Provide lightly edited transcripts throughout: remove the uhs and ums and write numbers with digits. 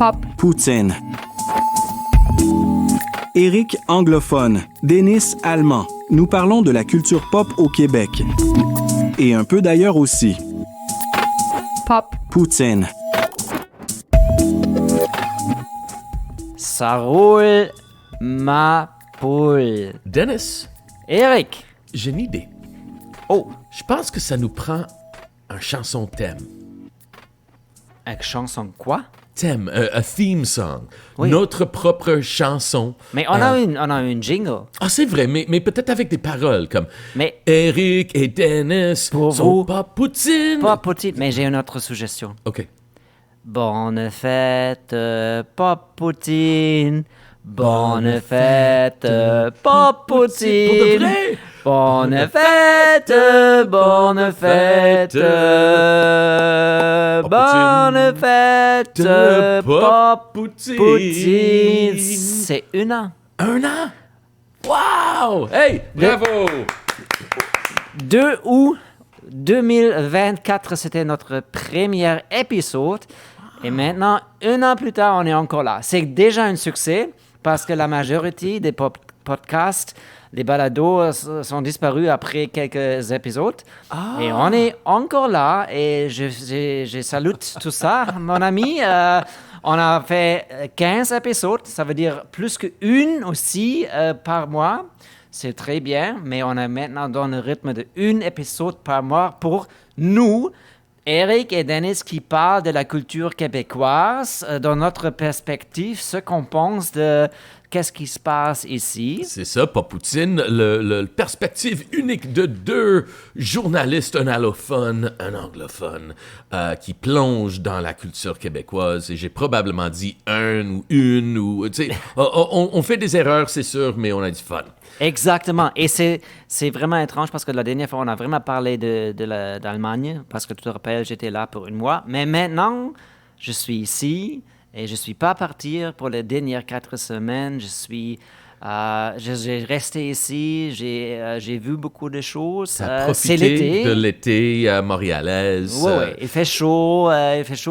Pop. Poutine. Éric anglophone, Denis allemand. Nous parlons de la culture pop au Québec. Et un peu d'ailleurs aussi. Pop. Poutine. Ça roule ma poule. Dennis, Éric. j'ai une idée. Oh, Je pense que ça nous prend un chanson thème. une chanson quoi? Thème, a theme song. Oui. Notre propre chanson. Mais on a une jingle. Ah, c'est vrai, mais peut-être avec des paroles comme Mais Eric et Dennis Pour sont vous. pas poutine. pas petite, mais j'ai une autre suggestion. OK. Bonne fête, pas poutine. Bonne fête, pas Pour de poutine. vrai? Bonne fête, bonne fête, bonne fête, pas poutine. poutine. C'est un an. Un an? Wow! Hey, bravo! 2 août 2024, c'était notre premier épisode. Et maintenant, un an plus tard, on est encore là. C'est déjà un succès parce que la majorité des podcasts, les balados sont disparus après quelques épisodes. Et on est encore là et je salue tout ça, mon ami. On a fait 15 épisodes, ça veut dire plus qu'une aussi par mois. C'est très bien, mais on est maintenant dans le rythme de un épisode par mois pour nous, Éric et Dennis, qui parlent de la culture québécoise, dans notre perspective, ce qu'on pense de qu'est-ce qui se passe ici. C'est ça, pas poutine, le perspective unique de deux journalistes, un allophone, un anglophone, qui plongent dans la culture québécoise. Et j'ai probablement dit un ou une, ou, tu sais, on fait des erreurs, c'est sûr, mais on a du fun. Exactement. Et c'est vraiment étrange parce que la dernière fois, on a vraiment parlé d'Allemagne, parce que tu te rappelles, j'étais là pour un mois. Mais maintenant, je suis ici et je ne suis pas parti pour les dernières 4 semaines. J'ai resté ici, j'ai vu beaucoup de choses. Ça a c'est profité l'été. de l'été montréalaise. Oui, il fait chaud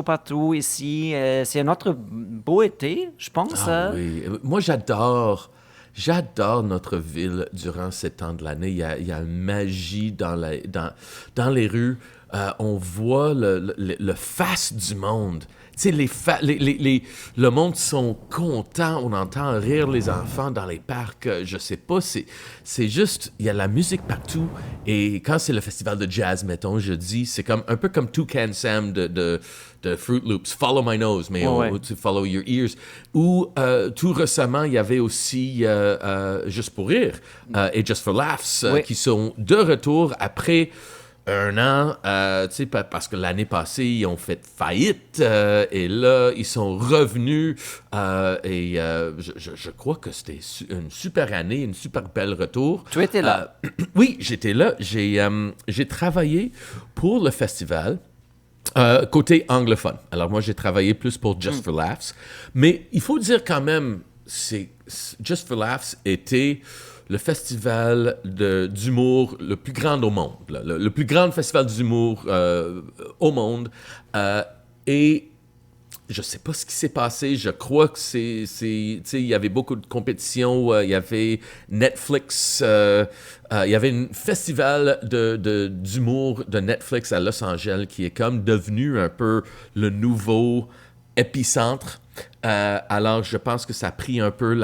partout ici. C'est un autre beau été, je pense. Ah oui, moi j'adore notre ville durant ces temps de l'année. Il y a une magie dans les rues. On voit le face du monde. Tu sais, le monde sont contents. On entend rire les enfants dans les parcs. Je sais pas, c'est juste, il y a la musique partout. Et quand c'est le festival de jazz, mettons, je dis, c'est comme un peu comme Toucan Sam de Fruit Loops, Follow My Nose, mais to Follow Your Ears. Ou tout récemment, il y avait aussi Juste pour rire et Just for Laughs qui sont de retour après un an, tu sais, parce que l'année passée, ils ont fait faillite et là, ils sont revenus et je crois que c'était une super année, une super belle retour. Tu étais là? Oui, j'étais là. J'ai travaillé pour le festival. Côté anglophone. Alors moi, j'ai travaillé plus pour Just for Laughs. Mais il faut dire quand même, Just for Laughs était le festival d'humour le plus grand au monde. Le plus grand festival d'humour au monde. Et je sais pas ce qui s'est passé. Je crois que tu sais, il y avait beaucoup de compétitions. Il y avait Netflix. Il y avait un festival d'humour de Netflix à Los Angeles qui est comme devenu un peu le nouveau épicentre. Alors, je pense que ça a pris un peu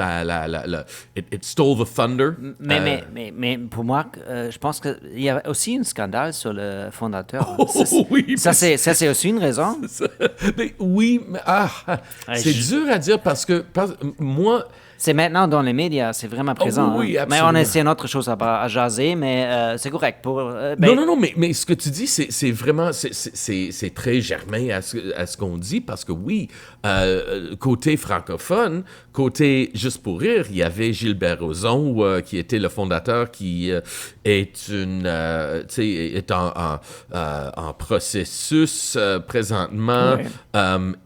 it stole the thunder. Mais pour moi, je pense qu'il y a aussi un scandale sur le fondateur. Oui, ça, c'est aussi une raison. Mais oui, mais c'est dur à dire parce que moi... C'est maintenant dans les médias, c'est vraiment présent. Oui, hein. Mais absolument. c'est une autre chose à jaser, mais c'est correct. Non, mais ce que tu dis, c'est vraiment, c'est très germain à ce qu'on dit, parce que oui, côté francophone, côté Juste pour rire, il y avait Gilbert Rozon, qui était le fondateur, qui est en processus présentement,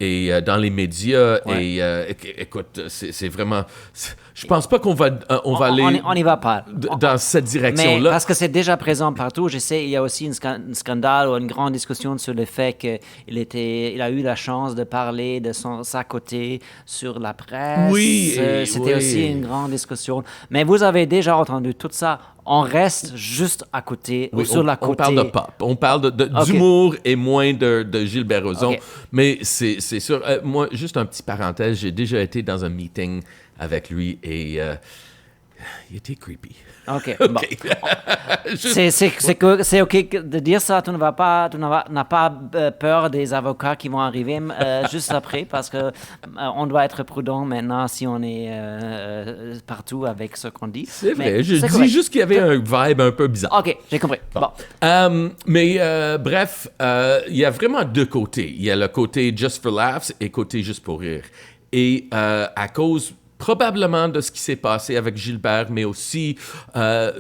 et dans les médias, et écoute, c'est vraiment... Je pense pas qu'on va, aller on y va pas. dans cette direction-là. Mais parce que c'est déjà présent partout. Je sais, il y a aussi un scandale ou une grande discussion sur le fait qu'il a eu la chance de parler de sa côté sur la presse. Oui, C'était aussi une grande discussion. Mais vous avez déjà entendu tout ça. On reste juste à côté, ou sur la côté. On parle de pop. On parle d'humour et moins de Gilbert Rozon. Ok. Mais c'est sûr. Moi, juste un petit parenthèse, j'ai déjà été dans un meeting avec lui et il était creepy. OK. OK. Bon. Juste- C'est OK de dire ça. Tu n'as pas peur des avocats qui vont arriver juste après parce que on doit être prudent maintenant si on est partout avec ce qu'on dit. C'est vrai. Mais Je c'est dis correct. juste qu'il y avait un vibe un peu bizarre. OK, j'ai compris. Bon. Bref, il y a vraiment deux côtés. Il y a le côté Just for Laughs et côté Juste pour rire. Et à cause probablement de ce qui s'est passé avec Gilbert, mais aussi, ça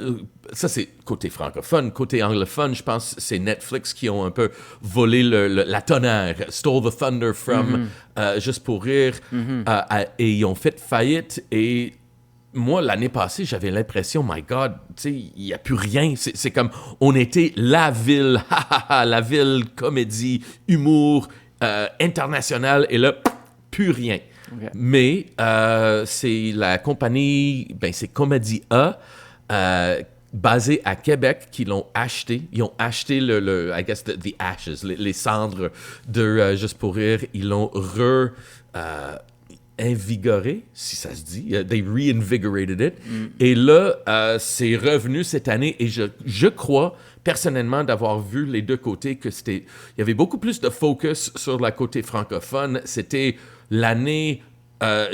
c'est côté francophone, côté anglophone, je pense que c'est Netflix qui ont un peu volé la tonnerre, stole the thunder from Juste pour rire, et ils ont fait faillite. Et moi, l'année passée, j'avais l'impression, my God, tu sais, il n'y a plus rien. C'est comme, on était la ville, la ville comédie, humour, international, et là, plus rien. Okay. Mais c'est la compagnie, c'est Comedy A, basée à Québec, qui l'ont acheté. Ils ont acheté I guess, the ashes, les cendres de Juste pour rire. Ils l'ont invigoré, si ça se dit. They reinvigorated it. Et là, c'est revenu cette année et je crois personnellement d'avoir vu les deux côtés que il y avait beaucoup plus de focus sur la côté francophone. C'était l'année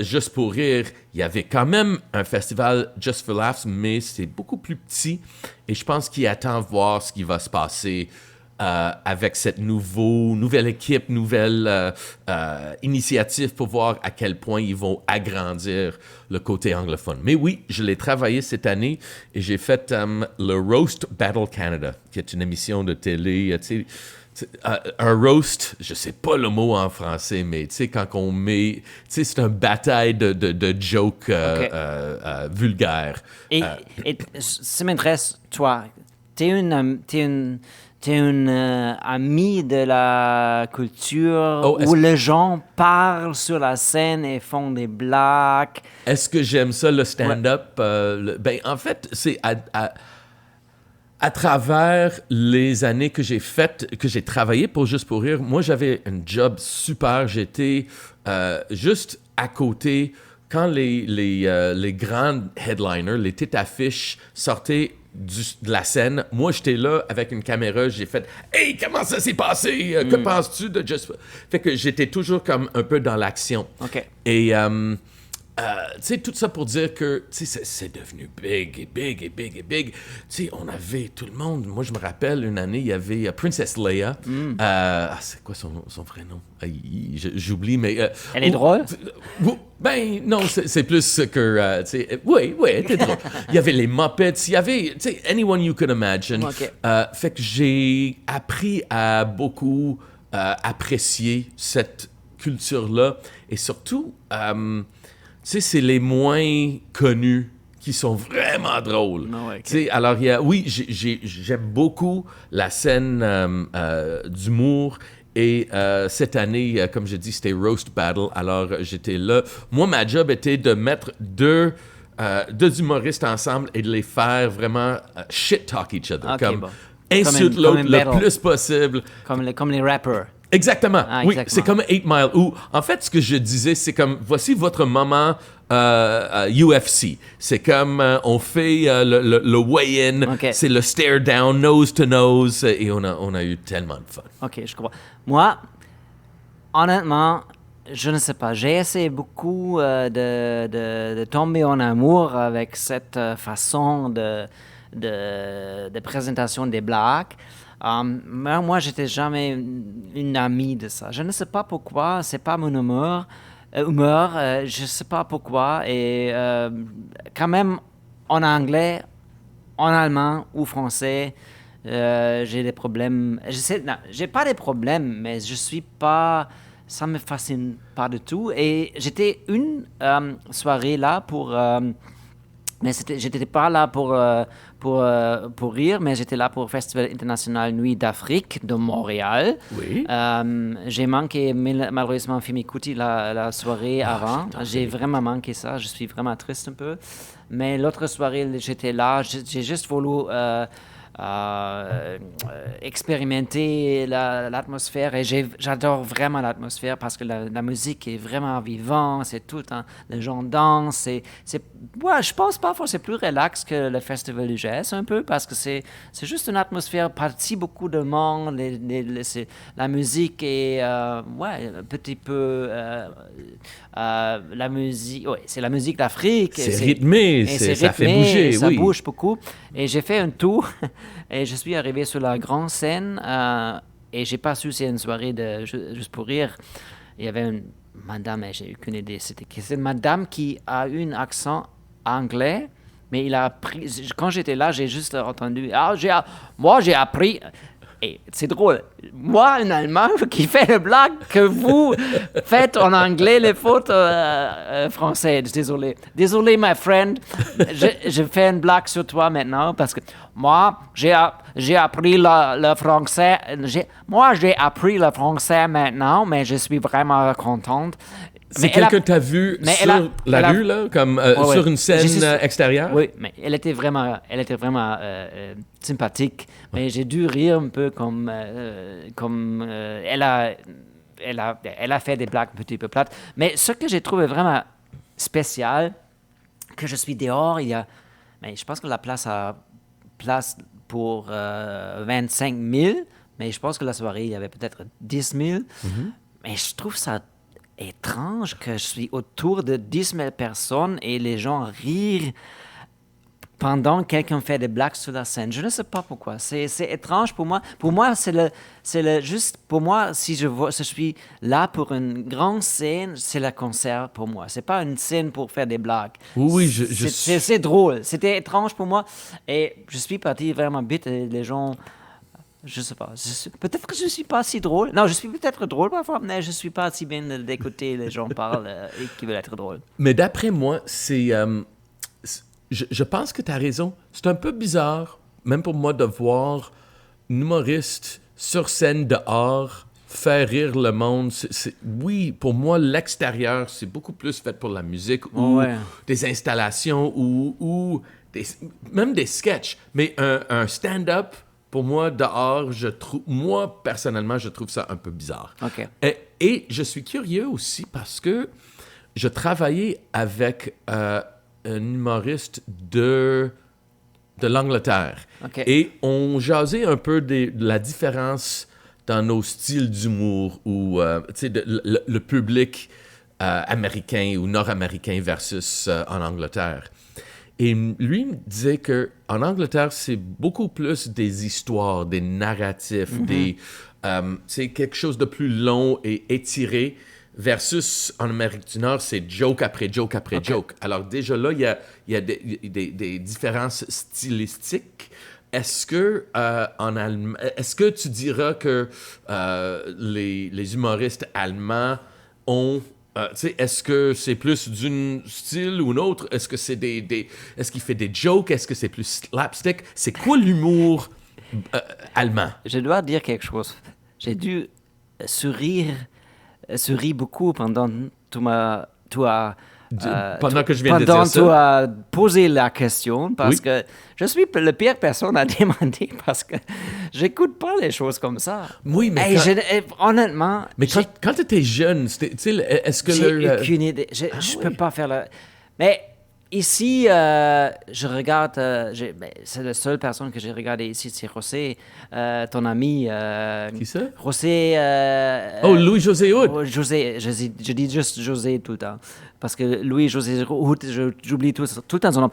Juste pour rire. Il y avait quand même un festival Just for Laughs, mais c'est beaucoup plus petit et je pense qu'il attend voir ce qui va se passer avec cette nouvelle équipe, nouvelle initiative pour voir à quel point ils vont agrandir le côté anglophone. Mais oui, je l'ai travaillé cette année et j'ai fait le Roast Battle Canada, qui est une émission de télé, tu sais, un roast, je sais pas le mot en français, mais tu sais, quand on met, tu sais, c'est une bataille de jokes vulgaires. Et ça m'intéresse, toi, t'es une amie de la culture où les gens parlent sur la scène et font des blagues. Est-ce que j'aime ça, le stand-up? En fait, c'est à travers les années que j'ai travaillé pour Juste pour rire, moi, j'avais un job super. J'étais juste à côté quand les grands headliners, les têtes affiches sortaient de la scène. Moi, j'étais là avec une caméra, j'ai fait « Hey, comment ça s'est passé? Que penses-tu de Just... » Fait que j'étais toujours comme un peu dans l'action. OK. Et, tu sais, tout ça pour dire que, tu sais, c'est devenu big et big et big et big. Tu sais, on avait tout le monde. Moi, je me rappelle, une année, il y avait Princess Leia. C'est quoi son vrai nom? J'oublie, mais... Elle est drôle? Non, c'est plus que... tu sais, oui, elle était drôle. Il y avait les Muppets, il y avait, tu sais, anyone you could imagine. Okay. Fait que j'ai appris à beaucoup apprécier cette culture-là. Et surtout... tu sais, c'est les moins connus qui sont vraiment drôles. Oh, okay. Tu sais, alors, j'aime beaucoup la scène d'humour. Et cette année, comme je dis, c'était Roast Battle. Alors, j'étais là. Moi, ma job était de mettre deux humoristes ensemble et de les faire vraiment shit-talk each other. Okay, comme bon. insulte l'autre le plus possible. Comme les rappers. Exactement. Oui, exactement. c'est comme 8 Mile. Où, en fait, ce que je disais, c'est comme, voici votre moment UFC. C'est comme, on fait le weigh-in, Okay. c'est le stare-down, nose to nose, et on a eu tellement de fun. OK, je comprends. Moi, honnêtement, je ne sais pas. J'ai essayé beaucoup de tomber en amour avec cette façon de présentation des blagues. Mais moi, j'étais jamais une amie de ça. Je ne sais pas pourquoi. C'est pas mon humeur. Je sais pas pourquoi. Et quand même, en anglais, en allemand ou français, j'ai des problèmes. J'ai pas des problèmes, mais je suis pas. Ça me fascine pas du tout. Et j'étais une soirée là pour Mais j'étais pas là pour rire, mais j'étais là pour le Festival international Nuit d'Afrique de Montréal. Oui. J'ai manqué malheureusement Femi Kuti la soirée avant. J'ai vraiment manqué ça. Je suis vraiment triste un peu. Mais l'autre soirée, j'étais là. J'ai juste voulu expérimenter l'atmosphère et j'adore vraiment l'atmosphère parce que la musique est vraiment vivante, c'est tout, hein, les gens dansent, ouais, je pense parfois c'est plus relax que le festival du jazz un peu parce que c'est juste une atmosphère partie beaucoup de monde, la musique est ouais, un petit peu la musique, ouais, c'est la musique d'Afrique. C'est rythmé, ça fait bouger, ça oui. bouge beaucoup. Et j'ai fait un tour et je suis arrivé sur la grande scène et j'ai pas su c'est une soirée de juste pour rire. Il y avait une madame, j'ai eu aucune idée, c'est une madame qui a eu un accent anglais, mais il a appris, quand j'étais là, j'ai juste entendu, moi j'ai appris. Et c'est drôle. Moi, un Allemand qui fait une blague que vous faites en anglais les fautes françaises. Désolé. Désolé, my friend. Je fais une blague sur toi maintenant parce que moi, j'ai appris le français. Moi, j'ai appris le français maintenant, mais je suis vraiment contente. C'est quelqu'un que tu as vu sur la rue, là, comme sur une scène extérieure? Oui, mais elle était vraiment sympathique. Mais j'ai dû rire un peu comme elle a fait des blagues un petit peu plates. Mais ce que j'ai trouvé vraiment spécial, que je suis dehors, mais je pense que la place pour 25 000, mais je pense que la soirée, il y avait peut-être 10 000. Mm-hmm. Mais je trouve ça étrange que je suis autour de 10 000 personnes et les gens rient pendant que quelqu'un fait des blagues sur la scène. Je ne sais pas pourquoi. C'est étrange pour moi. Pour moi, juste pour moi, si je suis là pour une grande scène, c'est le concert pour moi. C'est pas une scène pour faire des blagues. Oui, c'est drôle. C'était étrange pour moi et je suis parti vraiment vite et les gens. Je sais pas. Peut-être que je ne suis pas si drôle. Non, je suis peut-être drôle parfois, mais je ne suis pas si bien d'écouter les gens parler et qui veulent être drôles. Mais d'après moi, je pense que tu as raison. C'est un peu bizarre, même pour moi, de voir un humoriste sur scène dehors faire rire le monde. Oui, pour moi, l'extérieur, c'est beaucoup plus fait pour la musique ou des installations ou même des sketchs. Mais un stand-up... Pour moi, dehors, moi, personnellement, je trouve ça un peu bizarre. Okay. Et je suis curieux aussi parce que je travaillais avec un humoriste de l'Angleterre. Okay. Et on jasait un peu de la différence dans nos styles d'humour ou le public américain ou nord-américain versus en Angleterre. Et lui me disait qu'en Angleterre, c'est beaucoup plus des histoires, des narratifs, quelque chose de plus long et étiré, versus en Amérique du Nord, c'est joke après joke après joke. Alors déjà là, il y a des différences stylistiques. Est-ce que est-ce que tu diras que les humoristes allemands ont est-ce que c'est plus d'un style ou un autre? Est-ce que c'est est-ce qu'il fait des jokes? Est-ce que c'est plus slapstick? C'est quoi l'humour allemand? Je dois dire quelque chose. J'ai dû sourire beaucoup pendant pendant que je viens de dire ça. Tu as posé la question parce que je suis la pire personne à demander parce que j'écoute pas les choses comme ça. Oui, mais honnêtement... Mais quand tu étais jeune, est-ce que... J'ai aucune idée. Je peux pas faire Mais ici, je regarde... c'est la seule personne que j'ai regardée ici, c'est José, ton ami. Qui ça? José... Louis-José Hood. Je dis juste José tout le temps. Parce que Louis-José Hood, j'oublie tout le temps son nom.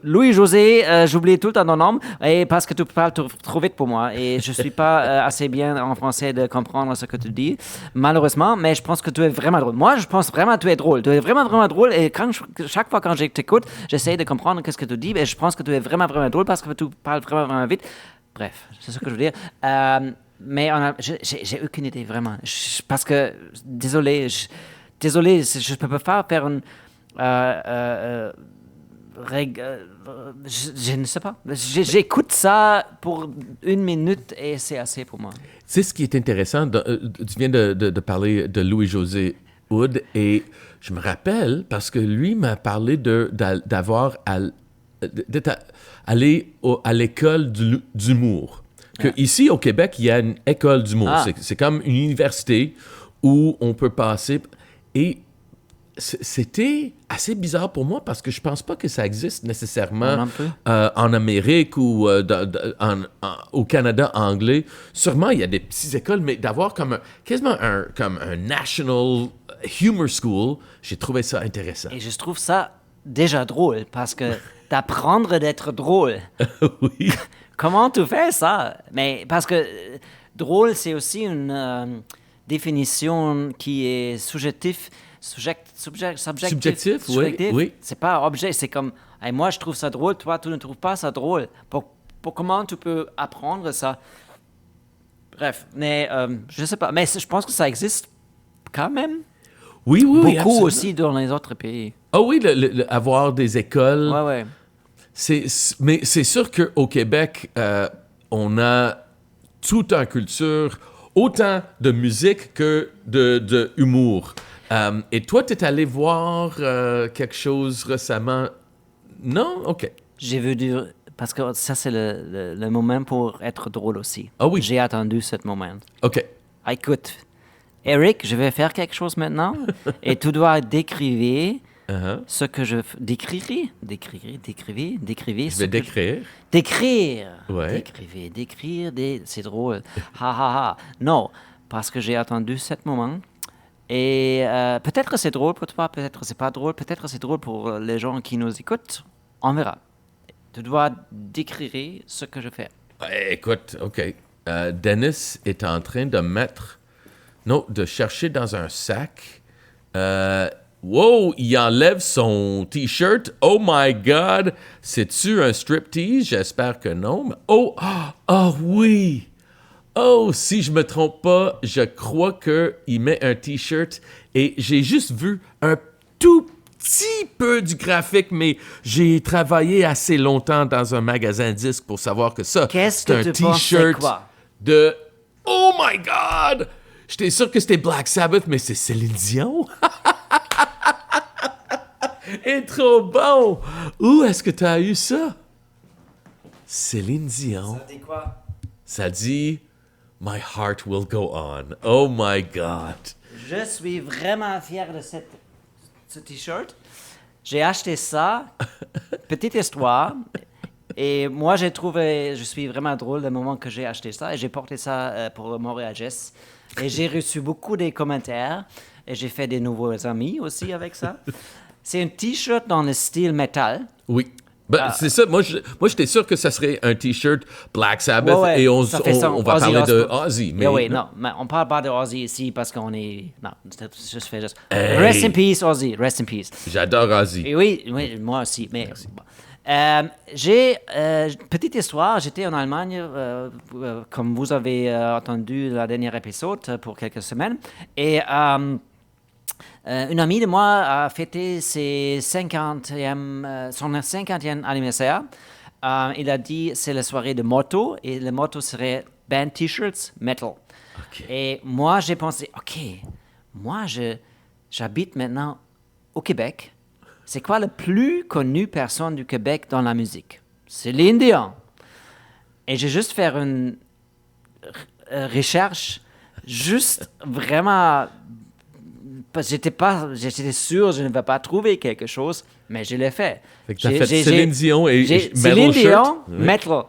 Louis-José, j'oublie tout le temps son nom, et parce que tu parles trop vite pour moi. Et je ne suis pas assez bien en français de comprendre ce que tu dis, malheureusement, mais je pense que tu es vraiment drôle. Moi, je pense vraiment que tu es drôle. Tu es vraiment, vraiment drôle. Et chaque fois quand je t'écoute, j'essaie de comprendre ce que tu dis, et je pense que tu es vraiment, vraiment drôle parce que tu parles vraiment, vraiment vite. Bref, c'est ce que je veux dire. Mais j'ai aucune idée, vraiment. Parce que, désolé, je ne peux pas faire je ne sais pas. J'écoute ça pour 1 minute et c'est assez pour moi. C'est ce qui est intéressant. Tu viens de parler de Louis-José Hood et je me rappelle parce que lui m'a parlé d'avoir d'être allé à l'école d'humour. Que ici au Québec, il y a une école d'humour. Ah. C'est comme une université où on peut passer. Et c'était assez bizarre pour moi parce que je pense pas que ça existe nécessairement Non plus. en Amérique ou au Canada anglais. Sûrement, il y a des petites écoles, mais d'avoir quasiment comme un National Humor School, j'ai trouvé ça intéressant. Et je trouve ça déjà drôle parce que d'apprendre d'être drôle. Oui. Comment tu fais ça? Mais parce que drôle, c'est aussi une définition qui est subjective, Subjectif, oui. C'est pas objet, c'est comme hey, moi je trouve ça drôle, toi tu ne trouves pas ça drôle. Pour comment tu peux apprendre ça? Bref, mais je sais pas, mais je pense que ça existe quand même. Oui, Beaucoup absolument. aussi dans les autres pays. Ah oui, avoir des écoles. Ouais. Mais c'est sûr qu'au Québec, on a toute une culture, autant de musique que de humour. Et toi, tu es allé voir quelque chose récemment? Non? OK. J'ai vu dire, parce que ça c'est le moment pour être drôle aussi. Ah oui. J'ai attendu ce moment. OK. Écoute, Eric, je vais faire quelque chose maintenant et tu dois décrire Uh-huh. ce que je... Décrivez Je vais décrire. Décrire. Ouais. Décrire, c'est drôle. Ha ha ha. Non, parce que j'ai attendu ce moment. Et peut-être c'est drôle pour toi, peut-être c'est pas drôle, peut-être c'est drôle pour les gens qui nous écoutent. On verra. Tu dois décrire ce que je fais. Écoute, OK. Dennis est en train de chercher dans un sac. Wow, il enlève son T-shirt. Oh my God! C'est-tu un striptease? J'espère que non. Mais oui! Oh, si je me trompe pas, je crois qu'il met un T-shirt et j'ai juste vu un tout petit peu du graphique, mais j'ai travaillé assez longtemps dans un magasin de disques pour savoir que ça, Qu'est-ce c'est que un tu penses, c'est T-shirt quoi? de... Oh my God! J'étais sûr que c'était Black Sabbath, mais c'est Céline Dion. Et trop bon! Où est-ce que tu as eu ça? Céline Dion. Ça dit quoi? Ça dit My heart will go on. Oh my God. Je suis vraiment fier de ce T-shirt. J'ai acheté ça. Petite histoire. Et moi, je suis vraiment drôle le moment que j'ai acheté ça. Et j'ai porté ça pour Montréal Jazz. Et j'ai reçu beaucoup de commentaires. Et j'ai fait des nouveaux amis aussi avec ça. C'est un T-shirt dans le style métal. Oui. C'est ça. Moi, j'étais sûr que ça serait un T-shirt Black Sabbath Ouais, et on ça fait ça, va Ozzy parler de Osbourne. Ozzy. Mais oui, non, mais on parle pas de Ozzy ici parce qu'on est... Non, je fais juste... Hey. Rest in peace, Ozzy. Rest in peace. J'adore Ozzy. Et oui, moi aussi. Mais bon. Petite histoire, j'étais en Allemagne, comme vous avez entendu la dernière épisode, pour quelques semaines. Et une amie de moi a fêté son 50e anniversaire. Il a dit c'est la soirée de motto et le motto serait band t-shirts metal. OK. Et moi j'ai pensé moi j'habite maintenant au Québec. C'est quoi la plus connue personne du Québec dans la musique? Céline Dion. Et j'ai juste fait une recherche, juste vraiment. J'étais sûr je ne vais pas trouver quelque chose, mais je l'ai fait. Fait que t'as fait Céline Dion et metal Céline shirt. Dion, Oui. metal.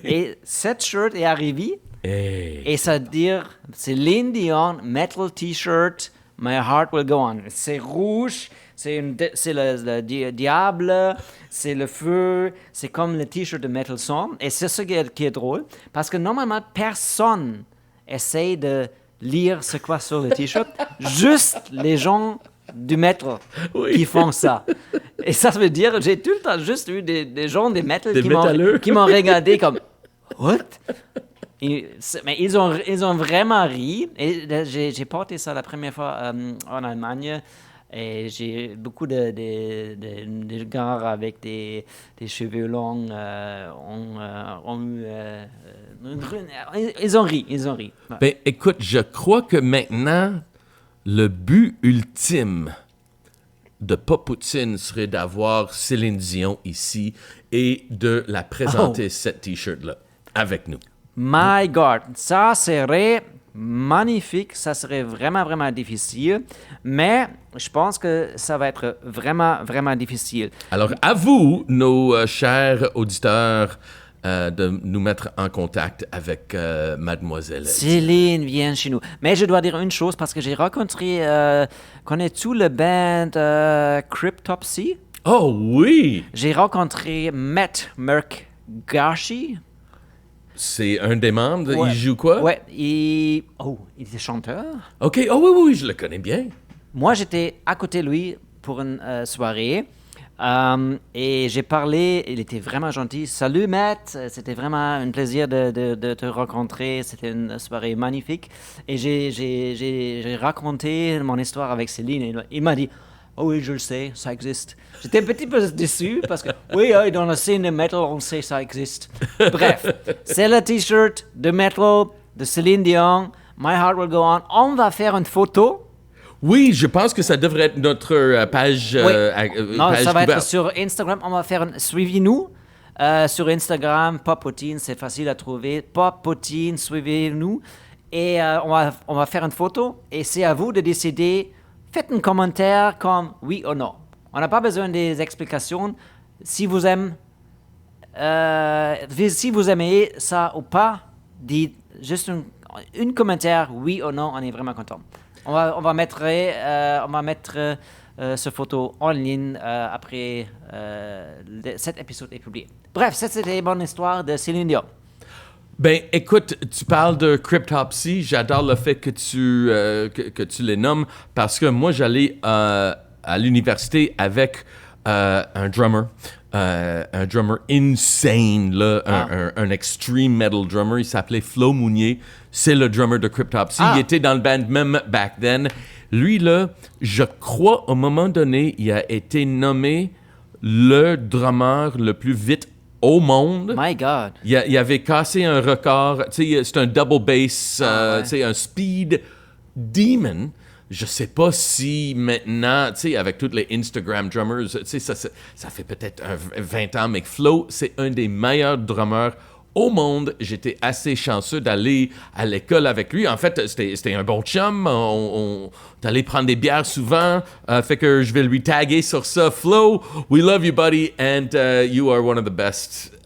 Et cette shirt est arrivée. Hey. Et ça veut dire Céline Dion, metal t-shirt, My Heart Will Go On. C'est rouge, c'est le diable, c'est le feu, c'est comme le t-shirt de Metal Song. Et c'est ce qui est drôle, parce que normalement, personne essaie de lire ce qu'il y a sur le t-shirt, juste les gens du metal qui font ça. Et ça veut dire, j'ai tout le temps juste eu des gens des metal qui m'ont regardé comme « What? » Mais ils ont vraiment ri. Et j'ai porté ça la première fois en Allemagne. Et j'ai beaucoup de gars avec des cheveux longs ils ont ri. Ouais. Ben, écoute, je crois que maintenant, le but ultime de Pop Poutine serait d'avoir Céline Dion ici et de la présenter, cette T-shirt-là, avec nous. My God, ça serait magnifique, ça serait vraiment, vraiment difficile, mais je pense que ça va être vraiment, vraiment difficile. Alors, à vous, nos chers auditeurs, de nous mettre en contact avec Mademoiselle. Céline vient chez nous. Mais je dois dire une chose parce que j'ai rencontré, connais-tu le band Cryptopsy? Oh oui! J'ai rencontré Matt Murkgashi. C'est un des membres. Ouais. Il joue quoi? Ouais, il était chanteur. OK. Oh oui, oui, je le connais bien. Moi, j'étais à côté de lui pour une soirée et j'ai parlé. Il était vraiment gentil. Salut, Matt. C'était vraiment un plaisir de te rencontrer. C'était une soirée magnifique. Et j'ai raconté mon histoire avec Céline. Et il m'a dit, oh oui, je le sais, ça existe. J'étais un petit peu déçu parce que, oui, dans la scène de metal, on sait ça existe. Bref, c'est le t-shirt de metal de Céline Dion. My Heart Will Go On. On va faire une photo. Oui, je pense que ça devrait être notre page. Oui. Non, page ça va être couverte. sur Instagram. On va faire suivez-nous sur Instagram. Pop Poutine, c'est facile à trouver. Pop Poutine, suivez-nous. Et on va faire une photo. Et c'est à vous de décider. Faites un commentaire comme oui ou non. On n'a pas besoin des explications. Si vous aimez ça ou pas, dites juste un commentaire oui ou non. On est vraiment content. On va mettre ce photo en ligne après cet épisode est publié. Bref, c'était mon histoire de Céline Dion. Ben, écoute, tu parles de Cryptopsy. J'adore le fait que tu les nommes parce que moi, j'allais à l'université avec un drummer insane, là, un extreme metal drummer. Il s'appelait Flo Mounier. C'est le drummer de Cryptopsy. Il était dans le band même back then. Lui, là, je crois, au moment donné, il a été nommé le drummer le plus vite au monde. My God. Il avait cassé un record. Tu sais, c'est un double bass, ouais. tu sais, un speed demon. Je sais pas si maintenant, tu sais, avec tous les Instagram drummers, tu sais, ça fait peut-être 20 ans, mais Flo, c'est un des meilleurs drummers au monde. J'étais assez chanceux d'aller à l'école avec lui. En fait, c'était un bon chum. On allait prendre des bières souvent. Fait que je vais lui taguer sur ça. Flo, we love you, buddy, and you are one of the best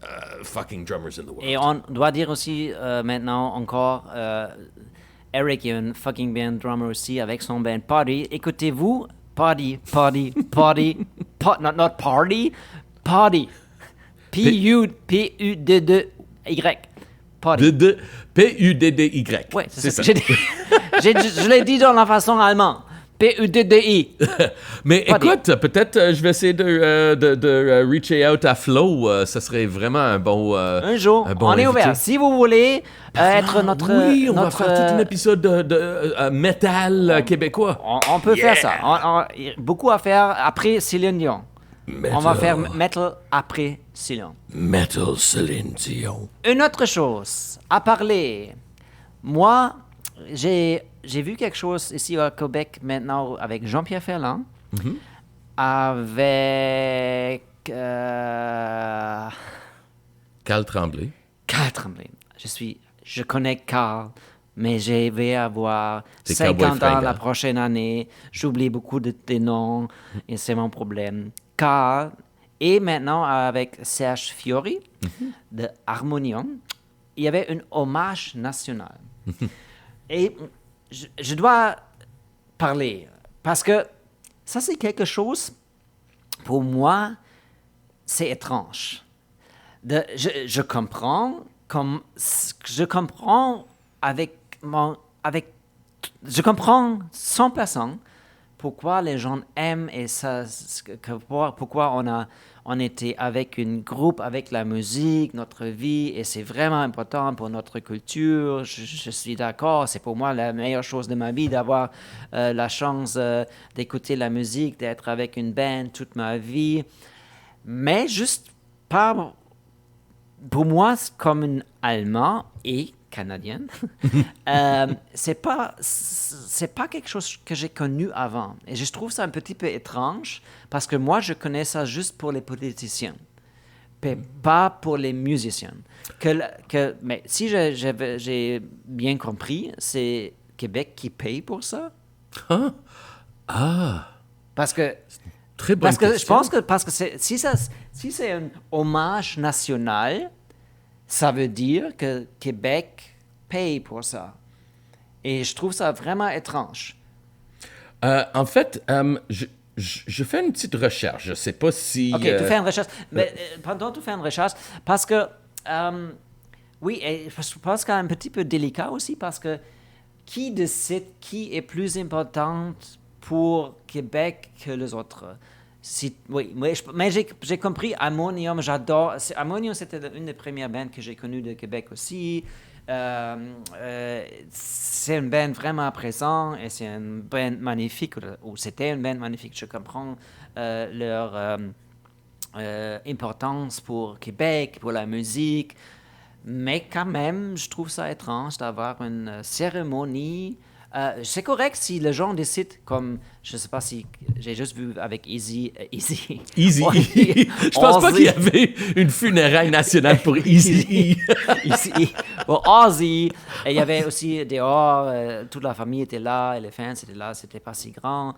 fucking drummers in the world. Et on doit dire aussi maintenant encore, Eric est un fucking band drummer aussi avec son band Party. Écoutez-vous, Party, not Party, Party. P-U-D-D-Y. Party. P-U-D-D-Y. Ouais, c'est ça. Je l'ai dit dans la façon allemande. P-U-D-D-I. Mais Party. écoute, peut-être je vais essayer de reach out à Flo. Ça serait vraiment un bon. Un jour, un bon on est invité. ouvert. Si vous voulez être notre... Oui, on va notre, faire tout un épisode de métal québécois. on peut faire ça. Il y a beaucoup à faire après Céline Dion. On va faire metal après Céline. Metal Céline Dion. Une autre chose à parler. Moi, j'ai vu quelque chose ici à Québec maintenant avec Jean-Pierre Ferland, avec Carl Tremblay. Carl Tremblay. Je connais Carl, mais je vais avoir C'est 50 Cowboy ans Fringant. la prochaine année. J'oublie beaucoup des noms et c'est mon problème. Carl, et maintenant avec Serge Fiori de Harmonium, il y avait un hommage national. Et je dois parler parce que ça, c'est quelque chose, pour moi, c'est étrange. Je comprends je comprends 100% pourquoi les gens aiment et ça, pourquoi on était avec un groupe, avec la musique, notre vie, et c'est vraiment important pour notre culture. Je suis d'accord, c'est pour moi la meilleure chose de ma vie d'avoir la chance d'écouter la musique, d'être avec une band toute ma vie. Mais juste pas, pour moi, comme un Allemand et canadienne, c'est pas quelque chose que j'ai connu avant. Et je trouve ça un petit peu étrange parce que moi, je connais ça juste pour les politiciens, mais pas pour les musiciens. Mais si j'ai bien compris, c'est Québec qui paye pour ça. Hein? Ah, Parce que très bonne je question. pense que si c'est un hommage national, ça veut dire que Québec paye pour ça. Et je trouve ça vraiment étrange. En fait, je fais une petite recherche. Je ne sais pas si... OK, tu fais une recherche. Mais pendant que tu fais une recherche, parce que, oui, et je pense qu'il y a un petit peu délicat aussi, parce que qui décide qui est plus important pour Québec que les autres? Oui, mais j'ai compris Ammonium, j'adore. Ammonium, c'était une des premières bandes que j'ai connues de Québec aussi. C'est une band vraiment présente et c'est une band magnifique, ou c'était une band magnifique. Je comprends leur importance pour Québec, pour la musique, mais quand même, je trouve ça étrange d'avoir une cérémonie. C'est correct si les gens décident, comme, je ne sais pas si, j'ai juste vu avec Easy. Easy. Ouais. Je pense pas qu'il y avait une funéraille nationale pour Easy. Easy. Bon, Ozzy. Et il y avait aussi dehors, toute la famille était là, et les fans étaient là, c'était pas si grand.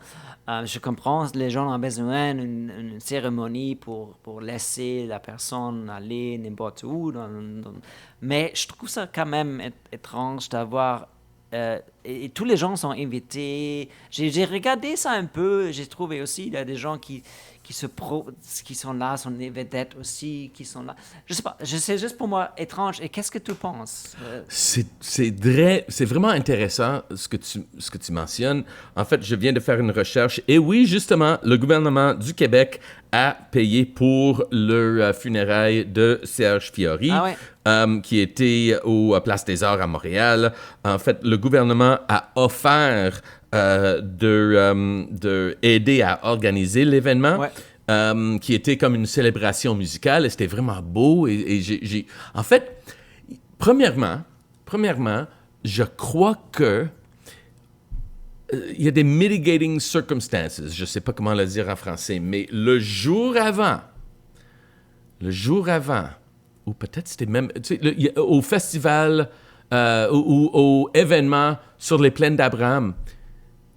Je comprends, les gens ont besoin d'une cérémonie pour laisser la personne aller n'importe où. Mais je trouve ça quand même étrange d'avoir... et tous les gens sont invités. J'ai regardé ça un peu. J'ai trouvé aussi il y a des gens qui sont là, sont des vedettes aussi, qui sont là. Je sais pas. C'est juste pour moi étrange. Et qu'est-ce que tu penses? C'est vraiment intéressant ce que tu mentionnes. En fait, je viens de faire une recherche. Et oui, justement, le gouvernement du Québec a payé pour le funérailles de Serge Fiori. Ah ouais. Qui était au Place des Arts à Montréal. En fait, le gouvernement a offert de aider à organiser l'événement, Ouais. qui était comme une célébration musicale. Et c'était vraiment beau. En fait, premièrement, je crois que il y a des mitigating circumstances. Je ne sais pas comment le dire en français, mais le jour avant, ou peut-être c'était même au festival ou au événement sur les plaines d'Abraham,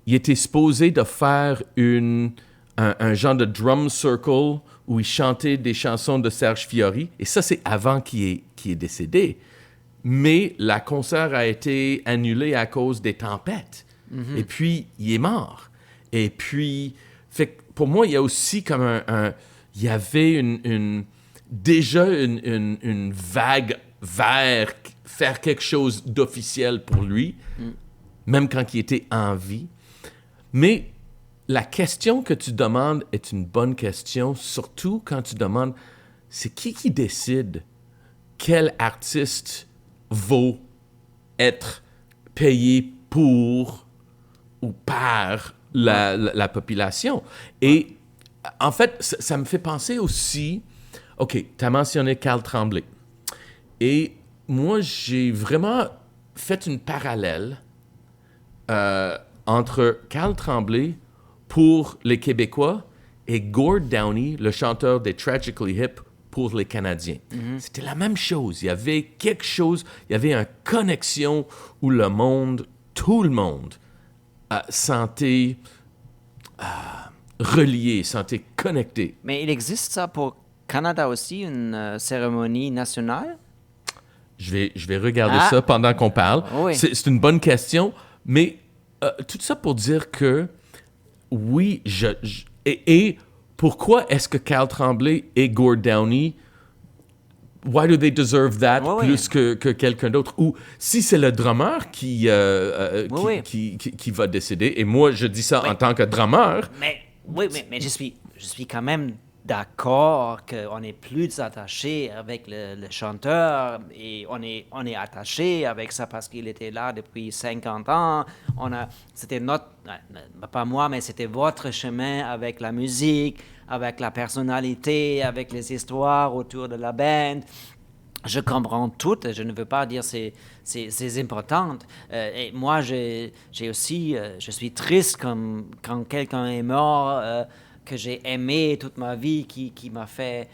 il était supposé de faire un genre de drum circle où il chantait des chansons de Serge Fiori. Et ça, c'est avant qu'il est décédé. Mais la concert a été annulée à cause des tempêtes. Mm-hmm. Et puis, il est mort. Et puis, fait que pour moi, il y a aussi comme il y avait déjà une vague vers faire quelque chose d'officiel pour lui, même quand il était en vie. Mais la question que tu demandes est une bonne question, surtout quand tu demandes, c'est qui décide quel artiste vaut être payé pour ou par la population. Et en fait, ça me fait penser aussi... OK, tu as mentionné Carl Tremblay. Et moi, j'ai vraiment fait une parallèle entre Carl Tremblay pour les Québécois et Gord Downie, le chanteur des Tragically Hip, pour les Canadiens. Mm-hmm. C'était la même chose. Il y avait quelque chose, il y avait une connexion où tout le monde sentait relié, sentait connecté. Mais il existe ça pour Canada aussi, une cérémonie nationale? Je vais regarder ça pendant qu'on parle. Oui. C'est une bonne question, mais tout ça pour dire que oui, et pourquoi est-ce que Carl Tremblay et Gord Downie why do they deserve that Oui, plus que quelqu'un d'autre? Ou si c'est le drummer qui va décider, et moi, je dis ça en tant que drummer. Mais je suis quand même d'accord qu'on est plus attaché avec le chanteur et on est attaché avec ça parce qu'il était là depuis 50 ans. C'était pas moi, mais c'était votre chemin avec la musique, avec la personnalité, avec les histoires autour de la band. Je comprends tout, je ne veux pas dire c'est important. Et moi, j'ai aussi, je suis triste quand quelqu'un est mort, que j'ai aimé toute ma vie, qui m'a fait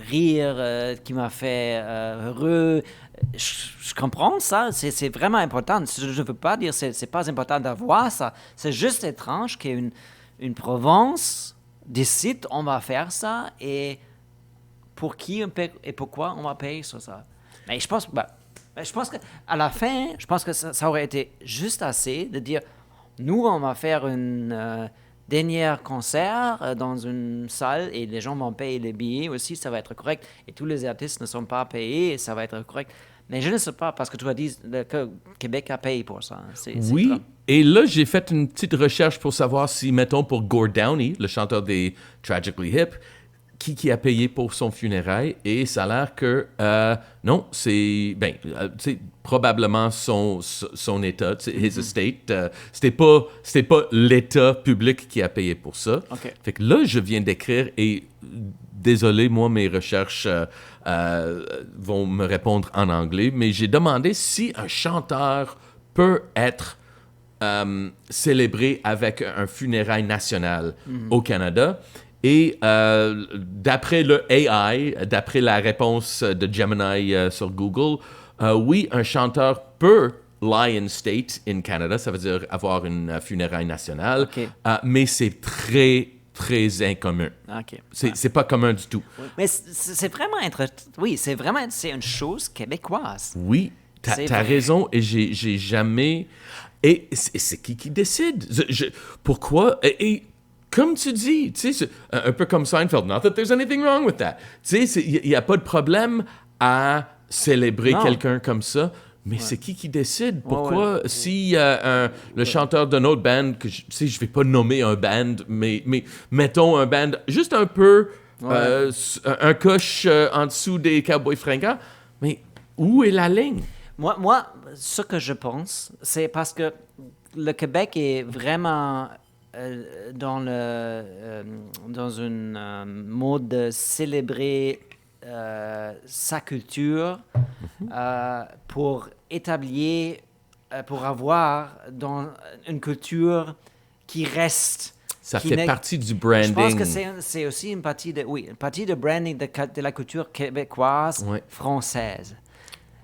rire, qui m'a fait heureux. Je comprends ça, c'est vraiment important. Je ne veux pas dire que c'est pas important d'avoir ça. C'est juste étrange qu'une province décide on va faire ça et pour qui et pourquoi on va payer sur ça. Mais je pense qu'à la fin, je pense que ça aurait été juste assez de dire, nous, on va faire une dernier concert dans une salle et les gens vont payer les billets aussi, ça va être correct. Et tous les artistes ne sont pas payés et ça va être correct. Mais je ne sais pas, parce que tu as dit que Québec a payé pour ça. Oui, et là, j'ai fait une petite recherche pour savoir si, mettons, pour Gord Downie, le chanteur des Tragically Hip, qui a payé pour son funérail, et ça a l'air que, non, c'est probablement son État, his estate. C'était pas l'État public qui a payé pour ça. Okay. Fait que là, je viens d'écrire, et désolé, moi, mes recherches vont me répondre en anglais, mais j'ai demandé si un chanteur peut être célébré avec un funérail national au Canada. Et d'après le AI, d'après la réponse de Gemini sur Google, oui, un chanteur peut lie in state in Canada, ça veut dire avoir une funéraille nationale, okay. Mais c'est très, très incommun. Okay. C'est pas commun du tout. Oui. Mais c'est vraiment oui, c'est une chose québécoise. Oui, t'as raison, et j'ai jamais... Et c'est qui décide? Pourquoi? Et comme tu dis, un peu comme Seinfeld, not that there's anything wrong with that. Il n'y a pas de problème à célébrer quelqu'un comme ça, mais c'est qui décide? Pourquoi, si le chanteur d'une autre band, que je vais pas nommer un band, mais mettons un band juste un peu, un coche en dessous des Cowboys fringants, mais où est la ligne? Moi, ce que je pense, c'est parce que le Québec est vraiment... dans une mode de célébrer sa culture pour établir, pour avoir dans une culture qui reste. Ça fait partie du branding. Je pense que c'est aussi une partie de branding de la culture québécoise, française.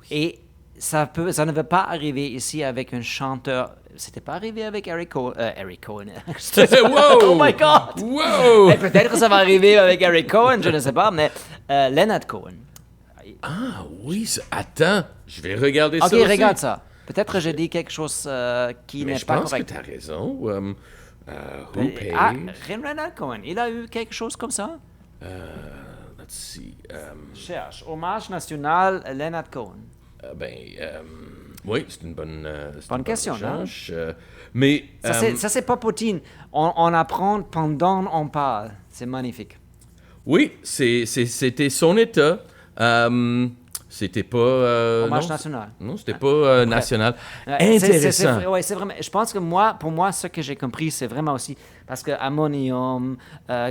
Et ça ne veut pas arriver ici avec un chanteur. C'était pas arrivé avec Eric Cohen. Wow! Oh my God! Wow! Et peut-être que ça va arriver avec Eric Cohen, je ne sais pas, mais Leonard Cohen. Ah oui, attends, je vais regarder ça OK, aussi. regarde ça. Peut-être que j'ai dit quelque chose qui n'est pas correct. Je pense que tu as raison. Who paid? Leonard Cohen, il a eu quelque chose comme ça? Let's see. Cherche. Hommage national à Leonard Cohen. Oui, c'est une bonne question, recherche. Mais ça c'est pas Poutine. On apprend pendant on parle. C'est magnifique. Oui, c'était son État. C'était pas... hommage national. Non, c'était pas national. Intéressant. C'est vraiment... Je pense que pour moi, ce que j'ai compris, c'est vraiment aussi... Parce que Ammonium,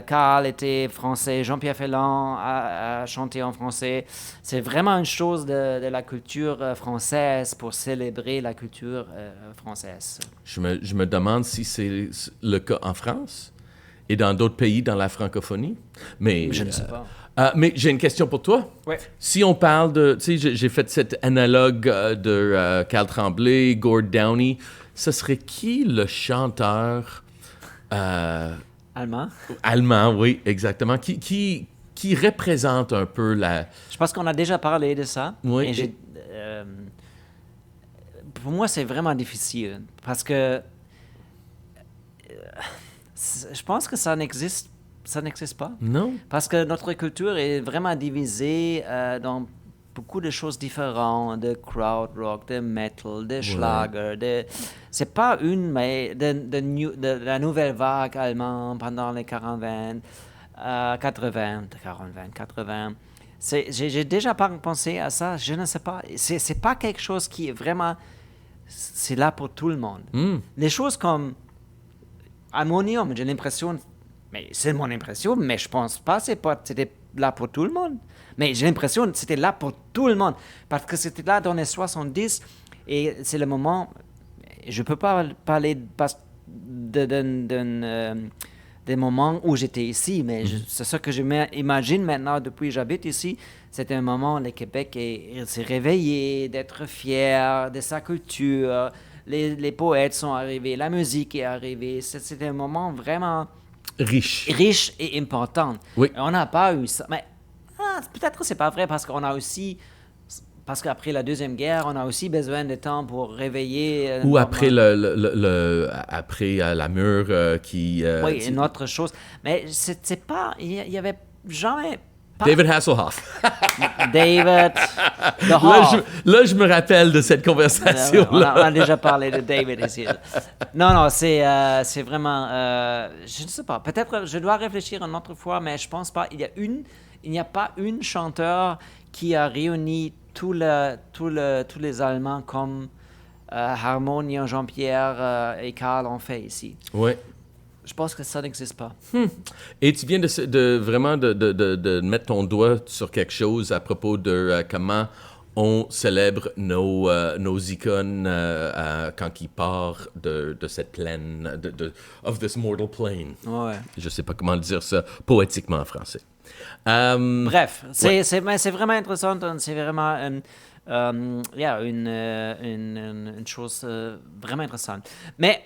Carl était français, Jean-Pierre Ferland a chanté en français. C'est vraiment une chose de la culture française pour célébrer la culture française. Je me demande si c'est le cas en France et dans d'autres pays dans la francophonie. Mais je ne sais pas. Mais j'ai une question pour toi. Oui. Si on parle de... Tu sais, j'ai fait cet analogue de Carl Tremblay, Gord Downie. Ce serait qui le chanteur... Allemand? Allemand, oui, exactement. Qui représente un peu la... Je pense qu'on a déjà parlé de ça. Oui. Et pour moi, c'est vraiment difficile. Parce que... je pense que ça n'existe ça n'existe pas. Non? Parce que notre culture est vraiment divisée dans beaucoup de choses différentes, de crowd rock, de metal, de Schlager. C'est pas une, mais de la nouvelle vague allemande pendant les 80. J'ai déjà pensé à ça, je ne sais pas. C'est pas quelque chose qui est vraiment... C'est là pour tout le monde. Les choses comme Harmonium, j'ai l'impression... Mais c'est mon impression, mais je pense pas c'était là pour tout le monde. Mais j'ai l'impression que c'était là pour tout le monde. Parce que c'était là dans les 70 et c'est le moment... Je peux pas parler des moments où j'étais ici, mais c'est ça que je m'imagine maintenant depuis que j'habite ici. C'était un moment où le Québec s'est réveillé, d'être fier de sa culture. Les poètes sont arrivés, la musique est arrivée. C'était un moment vraiment... riche et important. Oui. Et on n'a pas eu ça. Mais peut-être que c'est pas vrai parce qu'on a aussi... Parce qu'après la Deuxième Guerre, on a aussi besoin de temps pour réveiller... Ou après après la mur qui... oui, une autre chose. Mais c'est pas... Il y avait jamais... David Hasselhoff. David, The Hall. Là, je me rappelle de cette conversation-là. On a déjà parlé de David ici. Non, c'est vraiment... je ne sais pas. Peut-être je dois réfléchir une autre fois, mais je pense pas. Il n'y a pas une chanteur qui a réuni tous les Allemands comme Harmonia, Jean-Pierre et Karl ont fait ici. Oui. Je pense que ça n'existe pas. Et tu viens de vraiment de mettre ton doigt sur quelque chose à propos de comment on célèbre nos icônes quand ils partent de cette plaine, of this mortal plane. Ouais. Je ne sais pas comment dire ça poétiquement en français. Bref, c'est vraiment intéressant. C'est vraiment une chose vraiment intéressante. Mais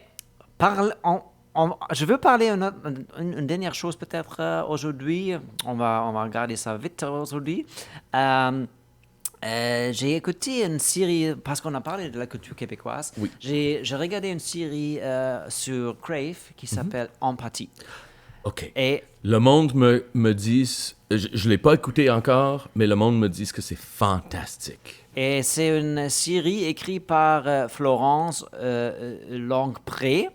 je veux parler une dernière chose peut-être aujourd'hui. On va regarder ça vite aujourd'hui. J'ai écouté une série, parce qu'on a parlé de la culture québécoise. Oui. J'ai regardé une série sur Crave qui s'appelle Empathie. OK. Et le monde me dit, je ne l'ai pas écouté encore, mais le monde me dit que c'est fantastique. Et c'est une série écrite par Florence Longpré.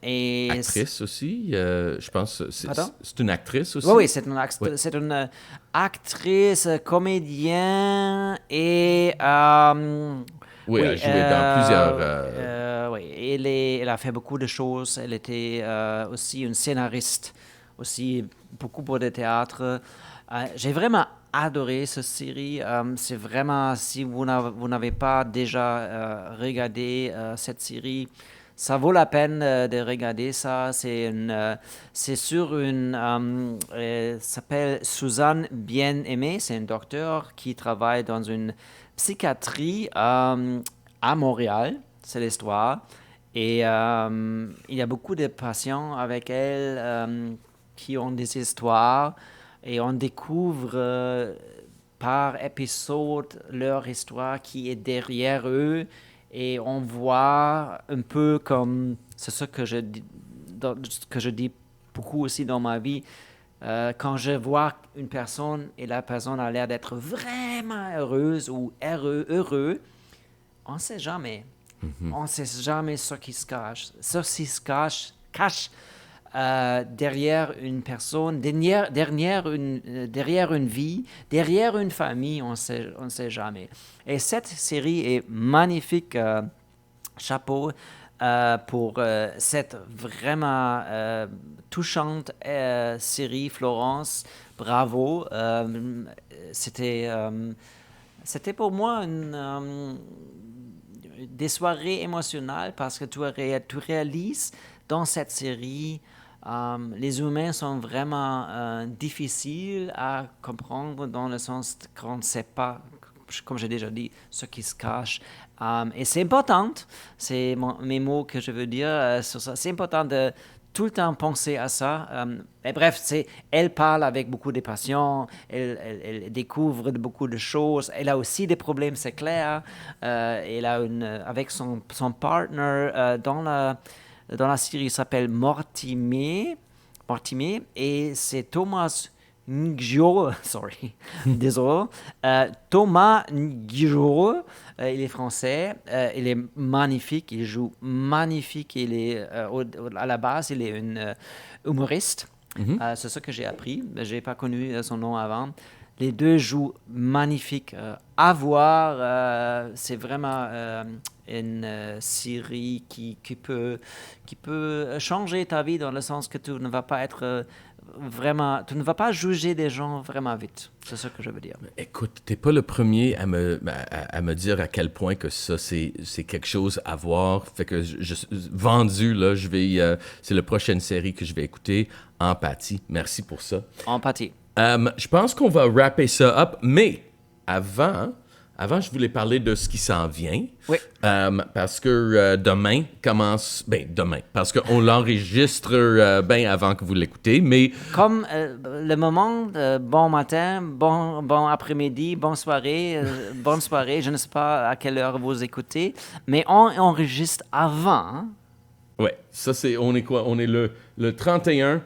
Et Actrice aussi, je pense. C'est une actrice aussi. Oui, c'est une actrice, comédienne et... oui, elle a joué dans plusieurs... oui, elle a fait beaucoup de choses. Elle était aussi une scénariste, aussi beaucoup pour le théâtre. J'ai vraiment adoré cette série. C'est vraiment, si vous n'avez pas déjà regardé cette série, ça vaut la peine de regarder ça. C'est sur une... s'appelle Suzanne Bien-Aimée. C'est un docteur qui travaille dans une psychiatrie à Montréal. C'est l'histoire. Et il y a beaucoup de patients avec elle qui ont des histoires. Et on découvre par épisode leur histoire qui est derrière eux. Et on voit un peu comme, c'est ça que je dis beaucoup aussi dans ma vie, quand je vois une personne et la personne a l'air d'être vraiment heureuse ou heureux, on ne sait jamais. On ne sait jamais ce qui se cache. Ce qui se cache derrière une personne, derrière une vie, derrière une famille, on ne sait jamais. Et cette série est magnifique. Chapeau pour cette vraiment touchante série, Florence. Bravo. C'était pour moi des soirées émotionnelles parce que tu réalises dans cette série les humains sont vraiment difficiles à comprendre dans le sens qu'on ne sait pas, comme j'ai déjà dit, ce qui se cache. Et c'est important, c'est mes mots que je veux dire sur ça. C'est important de tout le temps penser à ça. Et bref, elle parle avec beaucoup de passion, elle découvre beaucoup de choses. Elle a aussi des problèmes, c'est clair. Elle a avec son partner dans la série, il s'appelle Mortimer. Mortimer et c'est Thomas Ngioro, désolé, Thomas Ngioro, il est français, il est magnifique, il joue magnifique, il est, à la base, il est un humoriste, c'est ce que j'ai appris, je n'ai pas connu son nom avant. Les deux jouent magnifique, à voir, c'est vraiment une série qui peut changer ta vie dans le sens que tu ne vas pas être tu ne vas pas juger des gens vraiment vite. C'est ce que je veux dire. Écoute, t'es pas le premier à me dire à quel point que ça, c'est quelque chose à voir. Fait que vendu, là, c'est la prochaine série que je vais écouter. Empathie. Merci pour ça. Empathie. Je pense qu'on va wrapper ça up, mais avant, je voulais parler de ce qui s'en vient. Oui. Parce que demain, parce qu'on l'enregistre bien avant que vous l'écoutez, mais... Comme le moment, bon matin, bon après-midi, bonne soirée, je ne sais pas à quelle heure vous écoutez, mais on enregistre avant. Hein? Ouais, ça c'est, on est quoi? On est le 31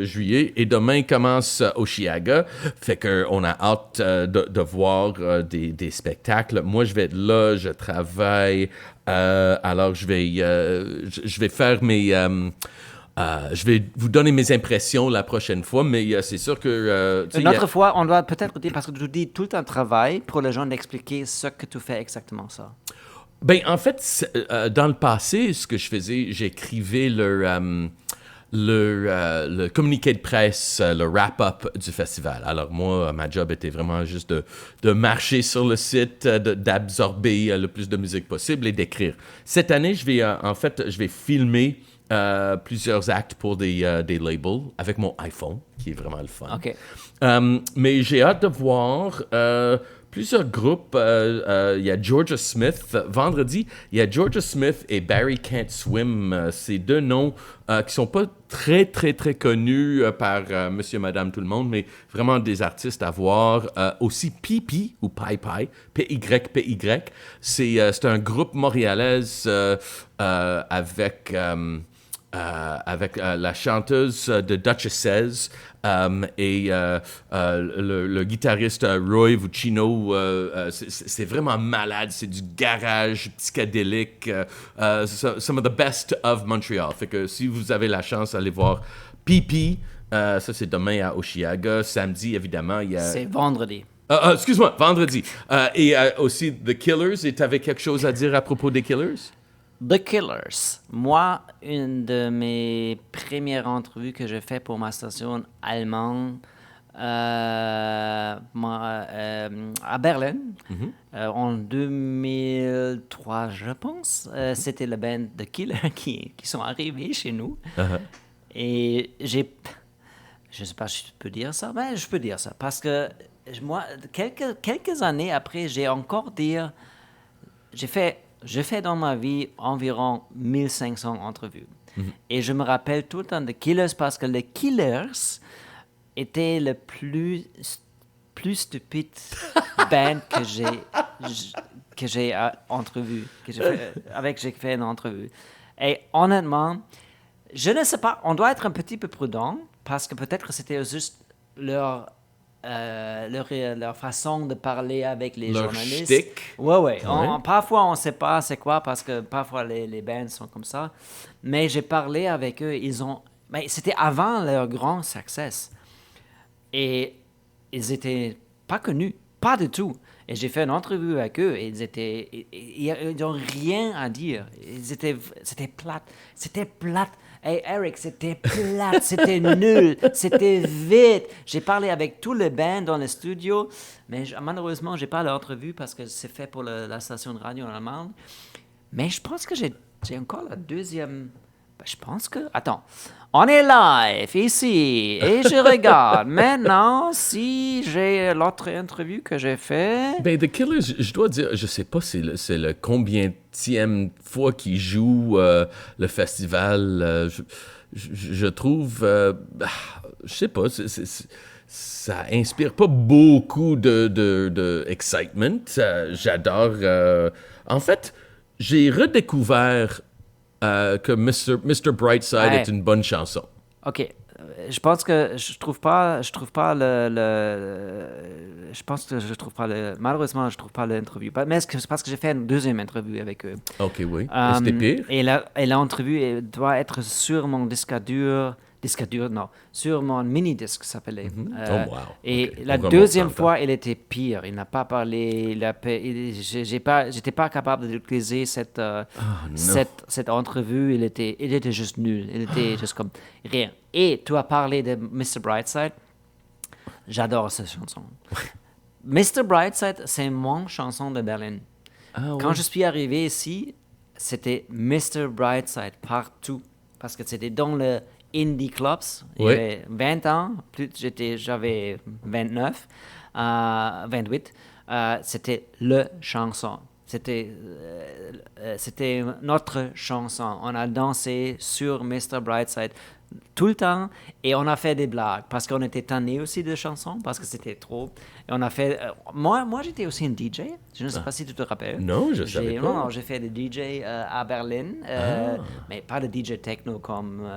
juillet et demain commence Osheaga, fait qu'on a hâte de voir des spectacles. Moi, je vais être là, je travaille, alors je vais faire mes... je vais vous donner mes impressions la prochaine fois, mais c'est sûr que... Une autre fois, on doit peut-être dire, parce que tu dis tout un travail pour les gens d'expliquer ce que tu fais exactement ça. Ben, en fait, dans le passé, ce que je faisais, j'écrivais le communiqué de presse, le wrap-up du festival. Alors moi, ma job était vraiment juste de marcher sur le site, d'absorber le plus de musique possible et d'écrire. Cette année, je vais filmer plusieurs actes pour des labels avec mon iPhone, qui est vraiment le fun. OK. Mais j'ai hâte de voir plusieurs groupes. Il y a Georgia Smith. Vendredi, il y a Georgia Smith et Barry Can't Swim. C'est deux noms qui sont pas très, très, très connus par monsieur, madame, tout le monde, mais vraiment des artistes à voir. Aussi Pipi, ou Pai Pai, P-Y-P-Y. C'est un groupe montréalais avec la chanteuse de Duchesses et le guitariste Roy Vuccino. C'est vraiment malade, c'est du garage psychédélique, some of the best of Montreal. Fait que si vous avez la chance d'aller voir Pipi, ça c'est demain à Osheaga. Samedi, évidemment, il y a... C'est vendredi. Excuse-moi, vendredi. Et aussi The Killers. Et tu avais quelque chose à dire à propos des Killers? The Killers. Moi, une de mes premières entrevues que j'ai fait pour ma station allemande à Berlin, en 2003, je pense, c'était la band The Killers qui sont arrivés chez nous. Et je ne sais pas si je peux dire ça, mais je peux dire ça, parce que moi, quelques années après, j'ai fait dans ma vie environ 1500 entrevues. Et je me rappelle tout le temps de Killers parce que les Killers étaient le plus stupide band que j'ai entrevu, j'ai fait une entrevue. Et honnêtement, je ne sais pas, on doit être un petit peu prudent parce que peut-être c'était juste leur façon de parler avec les journalistes. Shtick. Ouais. Parfois, on ne sait pas c'est quoi parce que parfois, les bands sont comme ça. Mais j'ai parlé avec eux. Mais c'était avant leur grand succès. Et ils n'étaient pas connus. Pas du tout. Et j'ai fait une entrevue avec eux et ils n'ont rien à dire. C'était plate. C'était plate. Hey Eric, c'était plate, c'était nul, c'était vite. J'ai parlé avec tous les bands dans le studio, mais malheureusement, je n'ai pas l'entrevue parce que c'est fait pour la station de radio en allemande. Mais je pense que j'ai encore la deuxième... je pense que... Attends, on est live ici et je regarde. Maintenant, si j'ai l'autre interview que j'ai fait... Ben, The Killers, je dois dire, je sais pas c'est le combienième fois qu'ils jouent le festival. Je trouve... je sais pas, ça inspire pas beaucoup de excitement. J'adore... en fait, j'ai redécouvert... que Mr. Brightside est une bonne chanson. OK. Je pense que je trouve pas malheureusement, je trouve pas l'interview. Mais c'est parce que j'ai fait une deuxième interview avec eux. OK, oui. C'était pire? Et l'entrevue doit être sur mon disque dur, non, sur mon mini-disque, ça s'appelait. Oh, wow. Et OK. la On remonte deuxième dans le fois, il était pire. Il n'a pas parlé. J'étais pas capable d'utiliser cette entrevue. Il était juste nul. Il était juste comme rien. Et tu as parlé de Mr. Brightside. J'adore cette chanson. Mr. Brightside, c'est mon chanson de Berlin. Quand je suis arrivé ici, c'était Mr. Brightside partout. Parce que c'était dans le indie clubs. Il y avait 20 ans. J'avais 29, 28. C'était le chanson. C'était notre chanson. On a dansé sur Mr. Brightside tout le temps et on a fait des blagues parce qu'on était tannés aussi de chansons parce que c'était trop. Et on a fait. Moi, j'étais aussi un DJ. Je ne sais pas si tu te rappelles. Non, je savais pas. Non, j'ai fait des DJ à Berlin, mais pas de DJ techno comme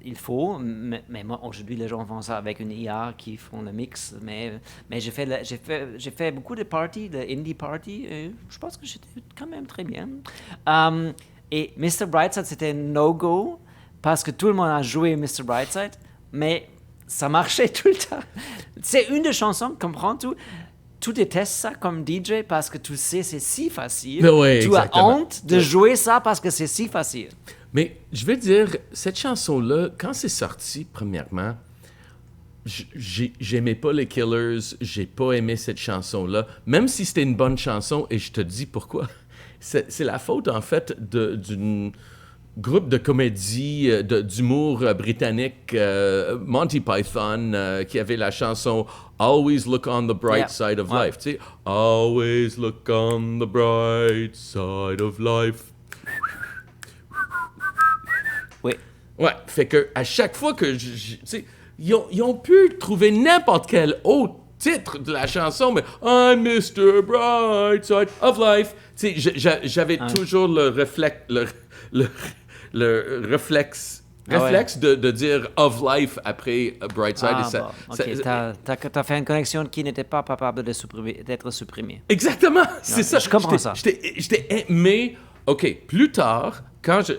il faut. Mais moi, aujourd'hui, les gens font ça avec une IA qui font le mix. Mais j'ai fait beaucoup de parties, de indie parties. Et je pense que j'étais quand même très bien. Et Mr. Brightside, c'était un no-go parce que tout le monde a joué Mr. Brightside, mais ça marchait tout le temps. C'est une des chansons, comprends tout. Tu détestes ça comme DJ parce que tu sais c'est si facile. Mais ouais, tu exactement. as honte de jouer ça parce que c'est si facile. Mais je vais dire, cette chanson-là, quand c'est sorti, premièrement, j'aimais pas les Killers, j'ai pas aimé cette chanson-là, même si c'était une bonne chanson, et je te dis pourquoi. C'est la faute, en fait, d'une groupe de comédie, d'humour britannique, Monty Python, qui avait la chanson « Always look on the bright side of life ». Tu sais, « Always look on the bright side of life ». Oui. Ouais, fait que à chaque fois que tu sais, ils ont pu trouver n'importe quel autre titre de la chanson, mais I'm Mr. Brightside of Life. Tu sais, j'avais toujours le réflexe de dire of life après Brightside. Et ça, bon. OK, t'as fait une connexion qui n'était pas capable d'être supprimée. Exactement, c'est ça. Je comprends ça. Mais, OK, plus tard,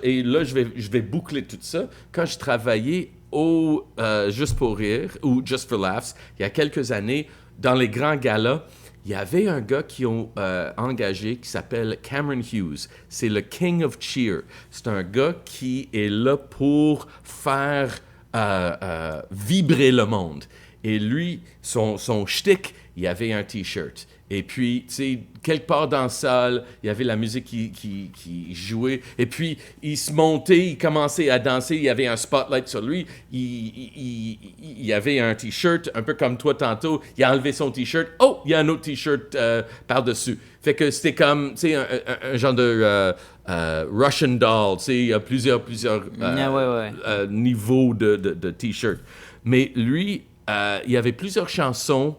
et là, je vais boucler tout ça, quand je travaillais au Juste pour rire, ou Just for Laughs, il y a quelques années, dans les grands galas, il y avait un gars qui ont engagé qui s'appelle Cameron Hughes. C'est le King of Cheer. C'est un gars qui est là pour faire vibrer le monde. Et lui, son shtick, il y avait un T-shirt. Et puis, tu sais, quelque part dans la salle, il y avait la musique qui jouait. Et puis, il se montait, il commençait à danser. Il y avait un spotlight sur lui. Il y avait un T-shirt, un peu comme toi tantôt. Il a enlevé son T-shirt. Oh, il y a un autre T-shirt par-dessus. Fait que c'était comme, tu sais, un genre de Russian doll. Tu sais, il y a plusieurs niveaux de T-shirt. Mais lui, il y avait plusieurs chansons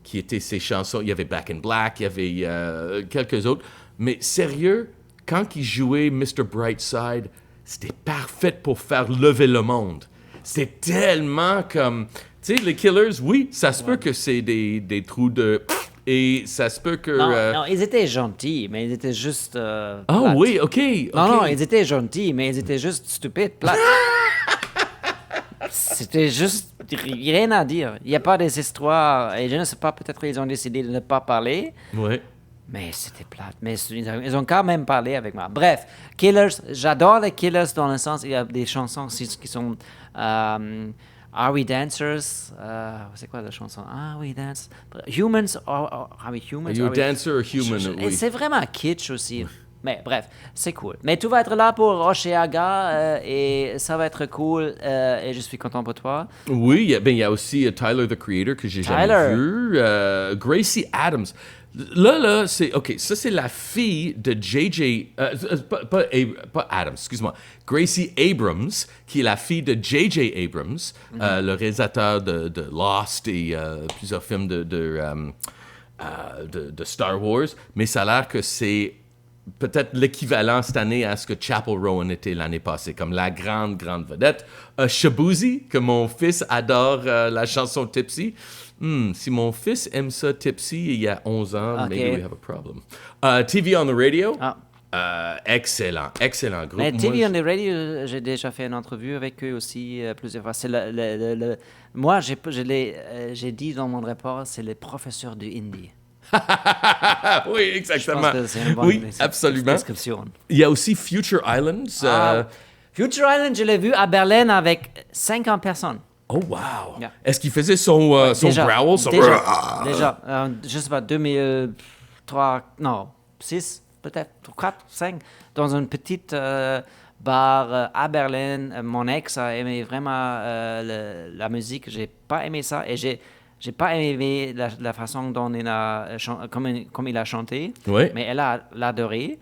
qui étaient ses chansons. Il y avait Back in Black, il y avait quelques autres. Mais sérieux, quand il jouait Mr. Brightside, c'était parfait pour faire lever le monde. C'est tellement comme... Tu sais, les Killers, oui, ça se peut que c'est des trous de... Et ça se peut que... Non, ils étaient gentils, mais ils étaient juste... Ah oui, OK. Non, ils étaient gentils, mais ils étaient juste stupides, plates. C'était juste rien à dire. Il n'y a pas des histoires. Et je ne sais pas, peut-être qu'ils ont décidé de ne pas parler. Oui. Mais c'était plate. Mais ils ont quand même parlé avec moi. Bref, Killers, j'adore les Killers dans le sens, il y a des chansons qui sont... Are We Dancers? C'est quoi la chanson? Are We Dance? Humans? Are We Humans? Are you a dancer or human? Et Oui. c'est vraiment kitsch aussi. Mais bref, c'est cool. Mais tu vas être là pour Oshéaga et ça va être cool et je suis content pour toi. Oui, il y a aussi Tyler, the Creator, que j'ai jamais vu. Gracie Adams. Là, c'est... OK, ça, c'est la fille de J.J. Pas Adams, excuse-moi. Gracie Abrams, qui est la fille de J.J. Abrams, le réalisateur de Lost et plusieurs films de Star Wars. Mais ça a l'air que c'est peut-être l'équivalent cette année à ce que Chappell Rowan était l'année passée, comme la grande vedette. Shaboozey, que mon fils adore la chanson Tipsy. Si mon fils aime ça, Tipsy, il y a 11 ans, maybe we have a problem. TV on the Radio. Excellent groupe. Mais TV on the Radio, j'ai déjà fait une entrevue avec eux aussi plusieurs fois. C'est moi, j'ai dit dans mon rapport, c'est les professeurs du indie. Oui, exactement. Je pense que c'est une bonne oui, absolument. description. Il y a aussi Future Islands. Future Island, je l'ai vu à Berlin avec 50 personnes. Oh, wow! Yeah. Est-ce qu'il faisait son growl? Déjà, je sais pas, 2003, non, 6, peut-être, 4, 5, dans une petite bar à Berlin. Mon ex a aimé vraiment la musique. J'ai pas aimé ça et j'ai pas aimé la façon dont il a comme il a chanté. Oui. Mais elle a adoré.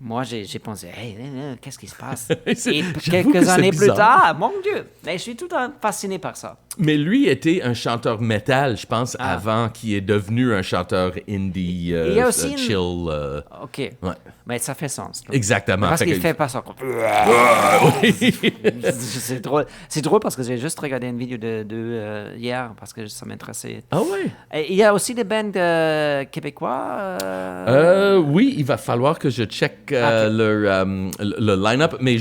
Moi, j'ai pensé, hey, qu'est-ce qui se passe? Et J'avoue que quelques c'est années plus bizarre. tard, mon Dieu, mais je suis tout le temps fasciné par ça. Mais lui était un chanteur metal, je pense, avant qu'il est devenu un chanteur indie, Il y a aussi chill. OK, Ouais. mais ça fait sens. Exactement. Parce Fait qu'il que- fait pas ça. C'est drôle. C'est drôle parce que j'ai juste regardé une vidéo de hier parce que ça m'intéressait. Ah ouais? Et il y a aussi des bands québécois. Oui, il va falloir que je check le line-up, mais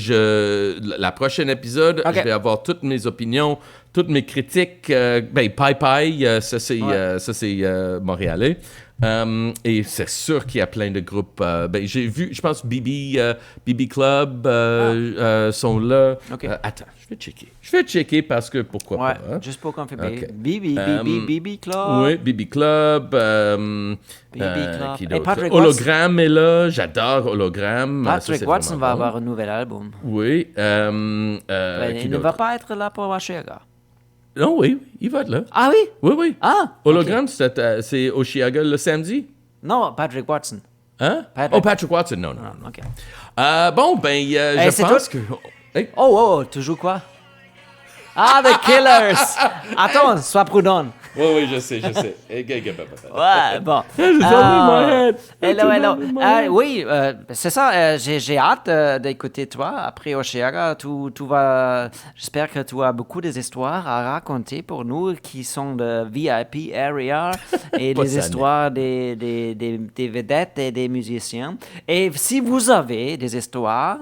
la prochaine épisode, Ok. je vais avoir toutes mes opinions, toutes mes critiques. Pai, ça c'est montréalais. Et c'est sûr qu'il y a plein de groupes. J'ai vu, je pense, BB Club sont là. Ok. Attends, je vais checker parce que pourquoi Ouais, pas. Hein? juste pour confirmer. Ok. BB Club. Oui, BB Club. Club. Qui Et d'autre? Patrick Hologramme est là. J'adore Hologramme. Ça, Patrick c'est Watson va vraiment bon. avoir un nouvel album. Oui. Il Qui ne d'autre? va pas être là pour Washiaga. Non, oui, il va être là. Ah oui? Oui. Ah! Hologramme, c'est Oshiaga le samedi? Non, Patrick Watson. Hein? Patrick. Oh, Patrick Watson, non. OK. Je c'est pense tout? que... Hey. Oh, tu joues quoi? Ah, The Killers! Attends, sois prudent. Oui, je sais. Ouais, bon. Hello. Oui, c'est ça. J'ai hâte d'écouter toi. Après Oshiaga, tout va... J'espère que tu as beaucoup des histoires à raconter pour nous qui sont de VIP area et Pas des ça, histoires des vedettes et des musiciens. Et si vous avez des histoires,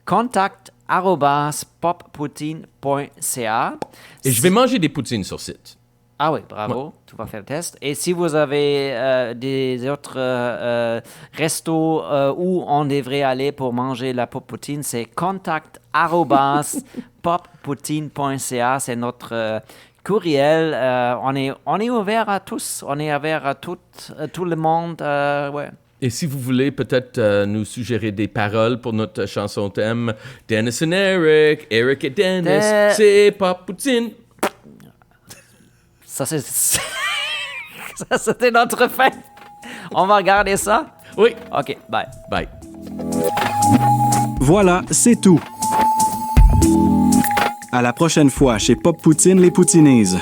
contact@poppoutine.ca. Et je vais manger des poutines sur site. Ah oui, bravo, tu vas faire le test. Et si vous avez des autres restos où on devrait aller pour manger la pop poutine, c'est contact@poppoutine.ca, c'est notre courriel. On est ouvert à tous, on est ouvert à tout le monde. Ouais. Et si vous voulez peut-être nous suggérer des paroles pour notre chanson thème, Dennis and Eric et Dennis, c'est Pop Poutine. Ça, c'était notre fin. On va regarder ça? Oui. OK, bye. Bye. Voilà, c'est tout. À la prochaine fois chez Pop Poutine les Poutinises.